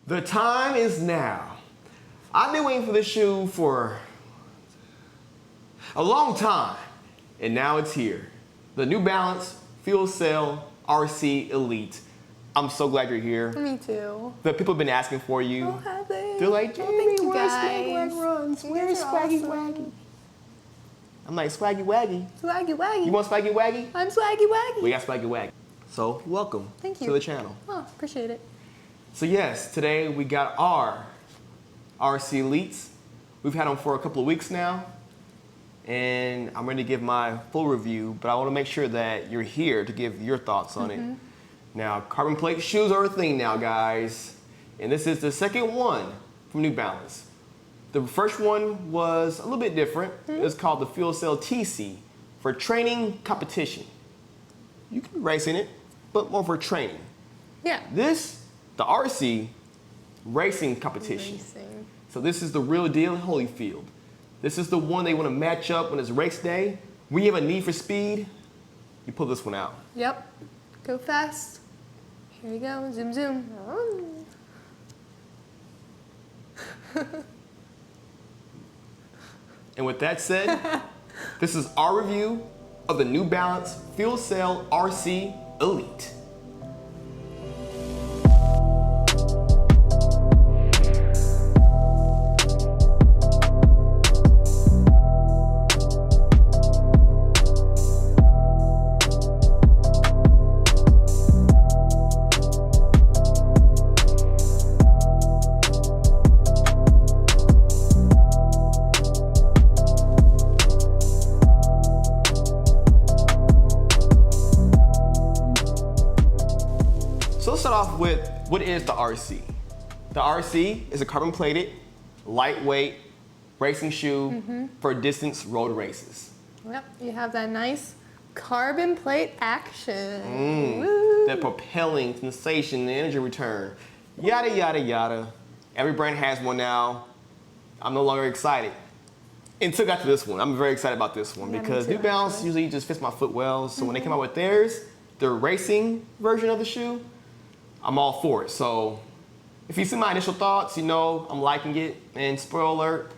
The time is now. I've been waiting for this shoe for a long time, and now it's here. The New Balance FuelCell RCELITE. I'm so glad you're here. Me too. The people have been asking for you. Oh, have they? They're like, Jamie, where's guys. Swag Runs? Where's Swaggy Waggy? I'm like, Swaggy Waggy. Swaggy Waggy. You want Swaggy Waggy? I'm Swaggy Waggy. We got Swaggy Waggy. So, welcome Thank you. to the channel. Oh, appreciate it. So yes, today we got our RCELITEs. We've had them for a couple of weeks now, and I'm ready to give my full review, but I want to make sure that you're here to give your thoughts on it. Now, carbon plate shoes are a thing now, guys, and this is the second one from New Balance. The first one was a little bit different. It's called the FuelCell TC for training competition. You can race in it, but more for training. Yeah. This, the RC, racing competition. Racing. So this is the real deal in Holyfield. This is the one they want to match up when it's race day. When you have a need for speed, you pull this one out. Yep. Go fast. Here you go. Zoom, zoom. And with that said, this is our review of the New Balance FuelCell RCELITE. So let's start off with what is the RC? The RC is a carbon plated, lightweight racing shoe for distance road races. Yep. You have that nice carbon plate action. Woo. That propelling sensation, the energy return, yada, yada, yada. Every brand has one now. I'm no longer excited. Until I got to this one. I'm very excited about this one Yeah, me because too, New Balance actually. usually just fits my foot well. So when they came out with theirs, the racing version of the shoe, I'm all for it. So if you see my initial thoughts, you know I'm liking it. And spoiler alert,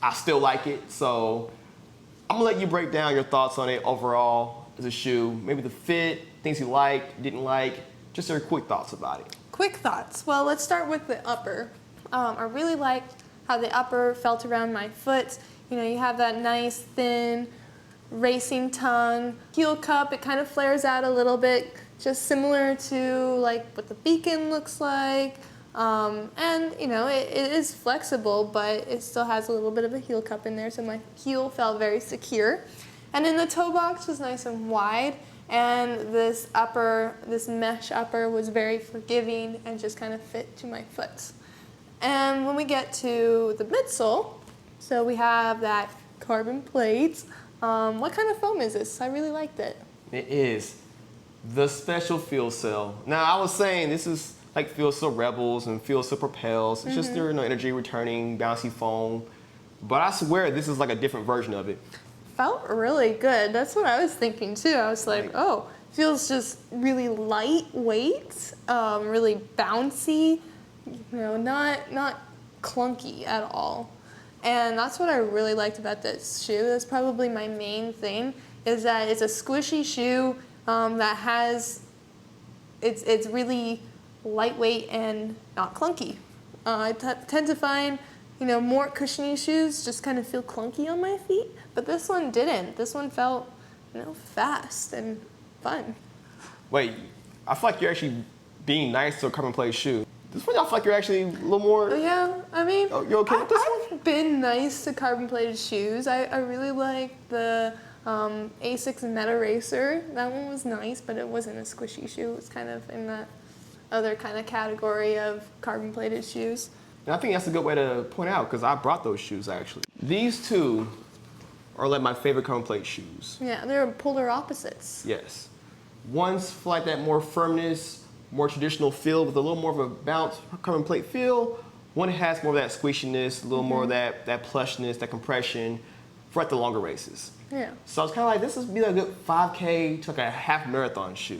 I still like it. So I'm gonna let you break down your thoughts on it overall as a shoe. Maybe the fit, things you liked, didn't like, just your quick thoughts about it. Quick thoughts. Well, let's start with the upper. I really liked how the upper felt around my foot. You know, you have that nice thin racing tongue. Heel cup, it kind of flares out a little bit, just similar to like what the Beacon looks like. And you know, it is flexible, but it still has a little bit of a heel cup in there, so my heel felt very secure. And then the toe box was nice and wide, and this mesh upper was very forgiving and just kind of fit to my foot. And when we get to the midsole, so we have that carbon plate. What kind of foam is this? I really liked it. It is the special FuelCell. Now I was saying this is like FuelCell Rebels and FuelCell Propels. It's just their energy returning bouncy foam. But I swear this is like a different version of it. Felt really good. That's what I was thinking too. I was like, oh, feels just really lightweight, really bouncy. You know, not clunky at all. And that's what I really liked about this shoe. That's probably my main thing, is that it's a squishy shoe that has, it's really lightweight and not clunky. I tend to find, you know, more cushiony shoes just kind of feel clunky on my feet, but this one didn't. This one felt, you know, fast and fun. Wait, I feel like you're actually being nice to a carbon plate shoe. This one I feel like you're actually a little more... Yeah, I mean, Oh, you okay with this one? I've been nice to carbon plated shoes. I really like the Asics Meta Racer. That one was nice, but it wasn't a squishy shoe. It was kind of in that other kind of category of carbon plated shoes. And I think that's a good way to point out because I brought those shoes actually. These two are like my favorite carbon plate shoes. Yeah, they're polar opposites. Yes. One's for like that more firmness, more traditional feel with a little more of a bounce carbon plate feel. One has more of that squishiness, a little more of that plushness, that compression for like the longer races. Yeah. So I was kind of like, this would be like a good 5K to like a half marathon shoe.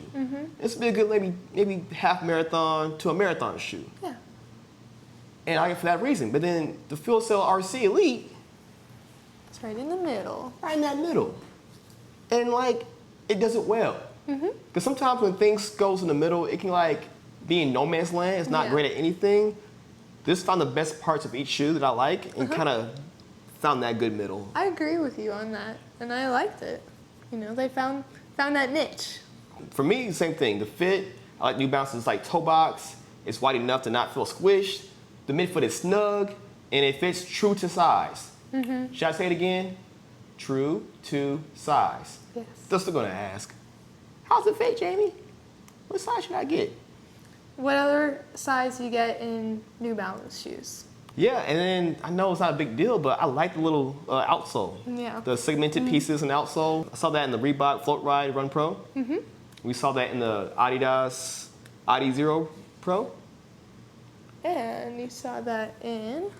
This would be a good maybe half marathon to a marathon shoe. Yeah. And I like it for that reason. But then the FuelCell RC Elite, It's right in the middle. right in that middle. And like, it does it well. Because sometimes when things goes in the middle, it can like be in no man's land. It's not Yeah. great at anything. This found the best parts of each shoe that I like and kind of found that good middle. I agree with you on that, and I liked it. You know, they found that niche. For me, same thing. The fit, I like New Balance's like toe box. It's wide enough to not feel squished. The midfoot is snug, and it fits true to size. Should I say it again? True to size. Yes. They're still gonna ask, how's it fit, Jamie? What size should I get? What other size you get in New Balance shoes? Yeah, and then I know it's not a big deal, but I like the little outsole. Yeah. The segmented pieces in the outsole. I saw that in the Reebok Float Ride Run Pro. We saw that in the Adidas Adi Zero Pro. And you saw that in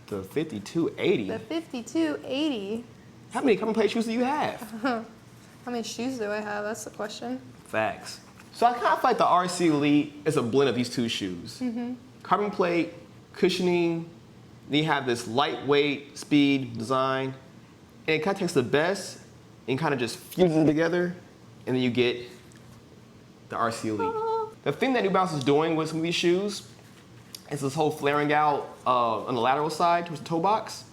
The 5280. the 5280. How many carbon plate shoes do you have? How many shoes do I have? That's the question. Facts. So I kind of feel like the RC Elite is a blend of these two shoes. Carbon plate, cushioning, then you have this lightweight speed design. And it kind of takes the best and kind of just fuses it together, and then you get the RC Elite. The thing that New Balance is doing with some of these shoes is this whole flaring out on the lateral side towards the toe box.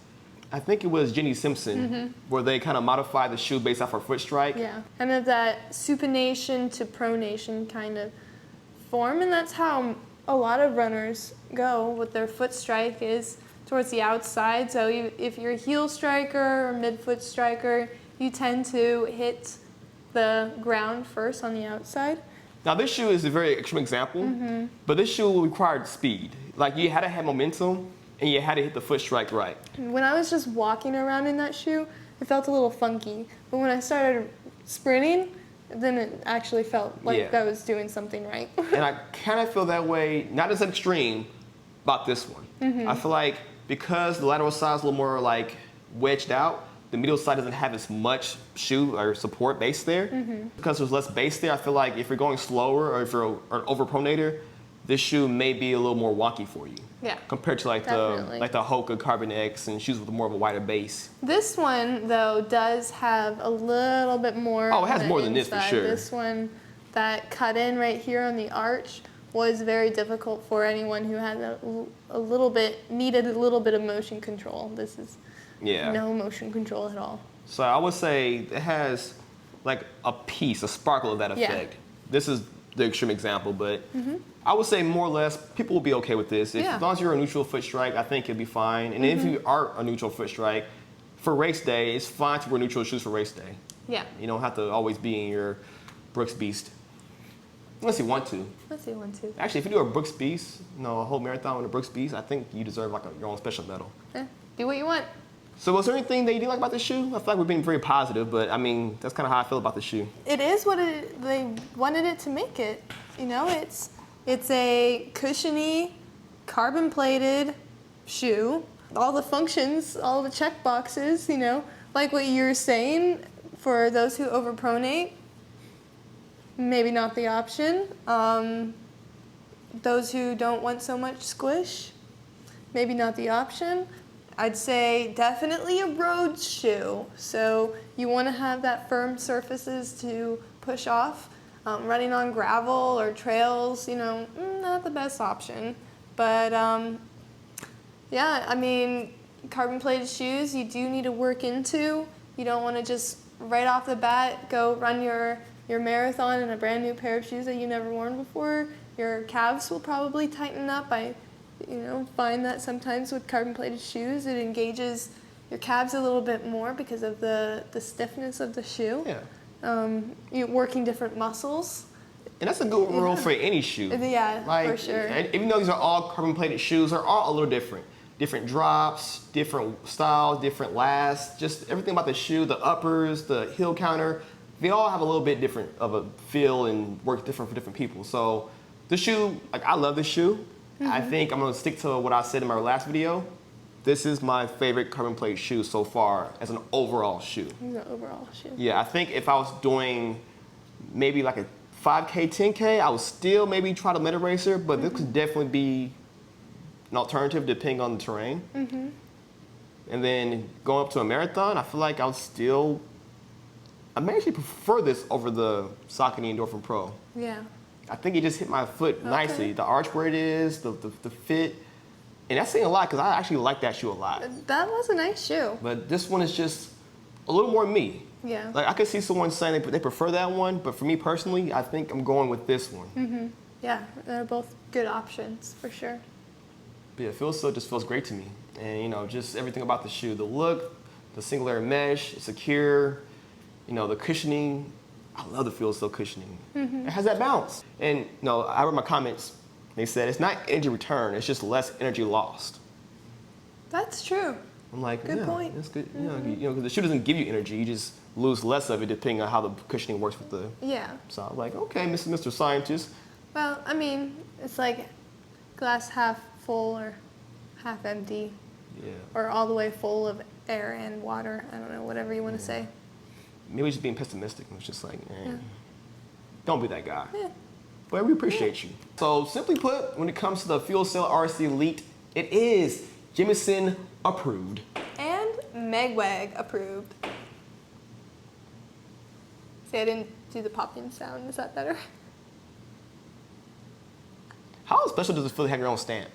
I think it was Jenny Simpson, where they kind of modified the shoe based off her foot strike. Yeah, kind of that supination to pronation kind of form, and that's how a lot of runners go with their foot strike is towards the outside. So if you're a heel striker or midfoot striker, you tend to hit the ground first on the outside. Now this shoe is a very extreme example, but this shoe required speed. Like you had to have momentum and you had to hit the foot strike right. When I was just walking around in that shoe, it felt a little funky. But when I started sprinting, then it actually felt like I was doing something right. And I kind of feel that way, not as extreme, about this one. I feel like because the lateral side is a little more like wedged out, the medial side doesn't have as much shoe or support base there. Because there's less base there, I feel like if you're going slower or if you're an overpronator, this shoe may be a little more wonky for you. Yeah, compared to like definitely. the Hoka Carbon X and shoes with more of a wider base. This one, though, does have a little bit more. Oh, it has on the more than this for inside. sure. This one, that cut in right here on the arch, was very difficult for anyone who had needed a little bit of motion control. This is no motion control at all. So I would say it has like a sparkle of that effect. This is the extreme example, but I would say more or less people will be okay with this. As long as you're a neutral foot strike, I think it'll be fine. And if you are a neutral foot strike, for race day, it's fine to wear neutral shoes for race day. Yeah. You don't have to always be in your Brooks Beast. Unless you want to. Let's see, 1, 2. Actually, if you do a Brooks Beast, a whole marathon with a Brooks Beast, I think you deserve like your own special medal. Yeah, do what you want. So was there anything that you didn't like about this shoe? I feel like we're being very positive, but I mean, that's kind of how I feel about the shoe. It is what they wanted it to make it. You know, it's a cushiony, carbon-plated shoe. All the functions, all the check boxes, you know, like what you're saying, for those who overpronate, maybe not the option. Those who don't want so much squish, maybe not the option. I'd say definitely a road shoe. So you want to have that firm surfaces to push off. Running on gravel or trails, you know, not the best option. But yeah, I mean, carbon-plated shoes you do need to work into. You don't want to just right off the bat go run your marathon in a brand new pair of shoes that you never worn before. Your calves will probably tighten up. I find that sometimes with carbon-plated shoes, it engages your calves a little bit more because of the stiffness of the shoe. Yeah. You're working different muscles. And that's a good rule for any shoe. Yeah, like, for sure. Even though these are all carbon-plated shoes, they're all a little different. Different drops, different styles, different lasts, just everything about the shoe, the uppers, the heel counter, they all have a little bit different of a feel and work different for different people. So the shoe, like I love this shoe. I think I'm gonna stick to what I said in my last video. This is my favorite carbon plate shoe so far as an overall shoe. The overall shoe. Yeah, I think if I was doing maybe like a 5K, 10K, I would still maybe try the Meta Racer, but this could definitely be an alternative depending on the terrain. And then going up to a marathon, I feel like I may actually prefer this over the Saucony Endorphin Pro. Yeah. I think it just hit my foot nicely. The arch where it is, the fit. And that's saying a lot because I actually like that shoe a lot. That was a nice shoe. But this one is just a little more me. Yeah. Like I could see someone saying they prefer that one, but for me personally, I think I'm going with this one. Yeah, they're both good options for sure. But yeah, FuelCell just feels great to me. And you know, just everything about the shoe, the look, the single layer mesh, it's secure, you know, the cushioning. I love the FuelCell cushioning. It has that bounce. And you know, I read my comments. They said it's not energy return, it's just less energy lost. That's true. I'm like, Good yeah, point. that's good. You know, 'cause the shoe doesn't give you energy, you just lose less of it depending on how the cushioning works with the. Yeah. So I'm like, okay, Mr. Scientist. Well, I mean, it's like glass half full or half empty, Yeah. or all the way full of air and water. I don't know, whatever you want to say. Maybe just being pessimistic. It's just like, don't be that guy. Yeah. But we appreciate you. So simply put, when it comes to the FuelCell RCELITE, it is Jamison approved. And Megwag approved. See, I didn't do the popping sound. Is that better? How special does it feel to have your own stamp?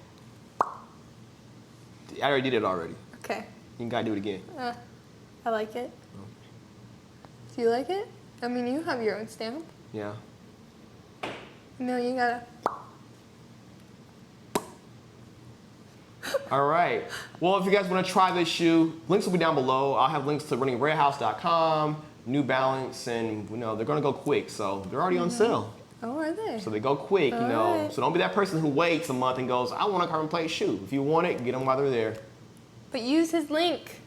I already did it already. Okay. You gotta do it again. I like it. Do you like it? I mean, you have your own stamp. Yeah. No, you gotta. All right. Well, if you guys want to try this shoe, links will be down below. I'll have links to runningwarehouse.com, New Balance, and you know they're gonna go quick, so they're already on sale. Oh, are they? So they go quick, you know. Alright. So don't be that person who waits a month and goes, I want a carbon plate shoe. If you want it, get them while they're there. But use his link.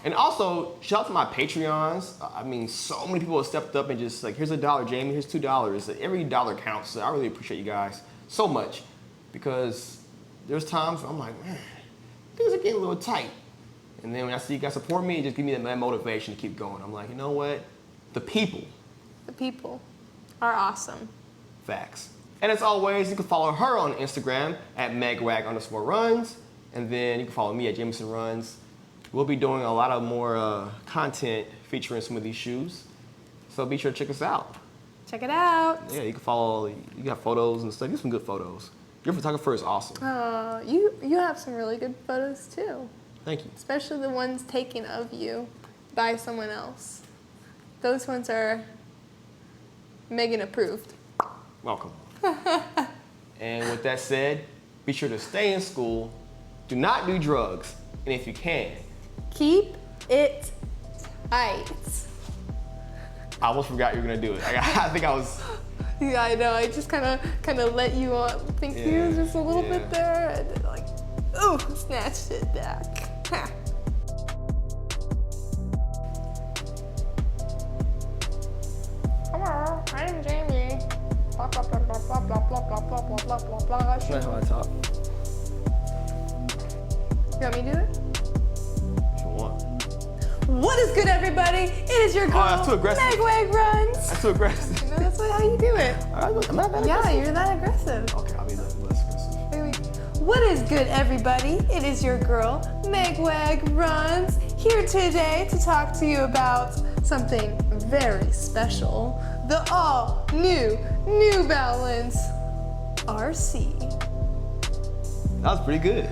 And also, shout out to my Patreons. I mean, so many people have stepped up and just like, here's $1, Jamie, here's $2. Every dollar counts. So I really appreciate you guys so much because there's times where I'm like, man, things are getting a little tight. And then when I see you guys support me, it just gives me that motivation to keep going. I'm like, you know what? The people. The people are awesome. Facts. And as always, you can follow her on Instagram at megwag_runs. And then you can follow me at Jamison Runs. We'll be doing a lot of more content featuring some of these shoes. So be sure to check us out. Check it out. Yeah, you can follow, you got photos and stuff. You have some good photos. Your photographer is awesome. You have some really good photos too. Thank you. Especially the ones taken of you by someone else. Those ones are Megan approved. Welcome. And with that said, be sure to stay in school. Do not do drugs. And if you can, keep it tight. I almost forgot you were gonna do it. I think I was. Yeah, I know. I just kind of let you think you was just a little bit there, and then like, ooh, snatched it back. Ha. Hello, I'm Jamie. Blah blah blah blah blah blah blah blah blah blah blah blah blah. That's not how I talk. You want me to do it? If you want. What is good, everybody? It is your girl, that's too aggressive. Megwag Runs. That's too aggressive. You know, that's how you do it. I'm not that Yeah, aggressive. you're that aggressive. Okay, I'll be less aggressive. Wait. What is good, everybody? It is your girl, Megwag Runs, here today to talk to you about something very special. The all-new New Balance RC. That was pretty good.